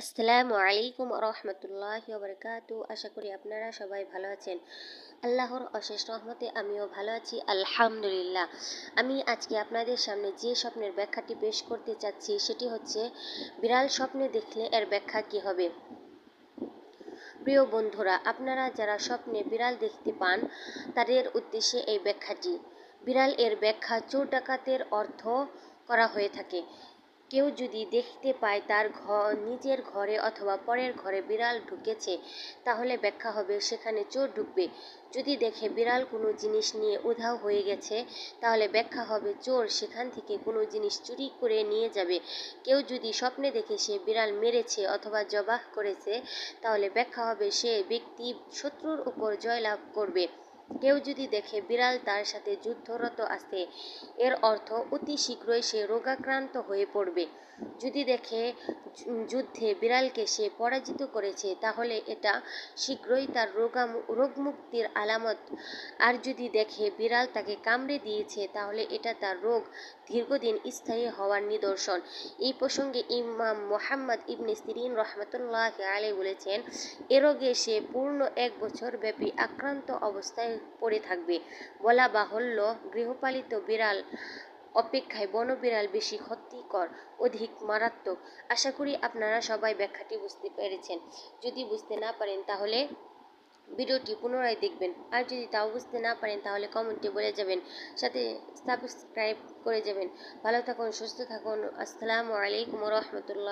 আসসালামু আলাইকুম রহমতুল্লাহি ওয়া বারাকাতু। আশা করি আপনারা সবাই ভালো আছেন। আল্লাহর অশেষ রহমতে আমিও ভালো আছি, আলহামদুলিল্লাহ। আমি আজকে আপনাদের সামনে যে স্বপ্নের ব্যাখ্যাটি পেশ করতে চাচ্ছি সেটি হচ্ছে, বিড়াল স্বপ্নে দেখলে এর ব্যাখ্যা কী হবে। প্রিয় বন্ধুরা, আপনারা যারা স্বপ্নে বিড়াল দেখতে পান তাদের উদ্দেশ্যে এই ব্যাখ্যাটি। বিড়াল এর ব্যাখ্যা চোর ডাকাতের অর্থ করা হয়ে থাকে। কেউ যদি দেখতে পায় তার নিজের ঘরে অথবা পরের ঘরে বিড়াল ঢুকেছে, তাহলে ব্যাখ্যা হবে সেখানে চোর ঢুকবে। যদি দেখে বিড়াল কোনো জিনিস নিয়ে উধাও হয়ে গেছে, তাহলে ব্যাখ্যা হবে চোর সেখান থেকে কোনো জিনিস চুরি করে নিয়ে যাবে। কেউ যদি স্বপ্নে দেখে সে বিড়াল মেরেছে অথবা জবাহ করেছে, তাহলে ব্যাখ্যা হবে সে ব্যক্তি শত্রুর উপর জয়লাভ করবে। কেউ যদি দেখে বিড়াল তার সাথে যুদ্ধরত আছে, এর অর্থ অতি শীঘ্রই সে রোগাক্রান্ত হয়ে পড়বে। যদি দেখে যুদ্ধে বিড়ালকে সে পরাজিত করেছে, তাহলে এটা শীঘ্রই তার রোগমুক্তির আলামত। আর যদি দেখে বিড়াল তাকে কামড়ে দিয়েছে, তাহলে এটা তার রোগ দীর্ঘদিন স্থায়ী হওয়ার নিদর্শন। এই প্রসঙ্গে ইমাম মুহাম্মদ ইবনে সিরিন রহমতুল্লাহি আলাইহি বলেছেন, এ রোগে সে পূর্ণ 1 বছর ব্যাপী আক্রান্ত অবস্থায় পড়ে থাকবে। বলা বাহুল্য, গৃহপালিত বিড়াল অপেক্ষায় বনবিড়াল বেশি ক্ষতিকর, অধিক মারাত্মক। আশা করি আপনারা সবাই ব্যাখ্যাটি বুঝতে পেরেছেন। যদি বুঝতে না পারেন তাহলে ভিডিওটি পুনরায় দেখবেন, আর যদি তাও বুঝতে না পারেন তাহলে কমেন্টে বলে যাবেন, সাথে সাবস্ক্রাইব করে যাবেন। ভালো থাকুন, সুস্থ থাকুন। আসসালামু আলাইকুম রহমতুল্লাহ।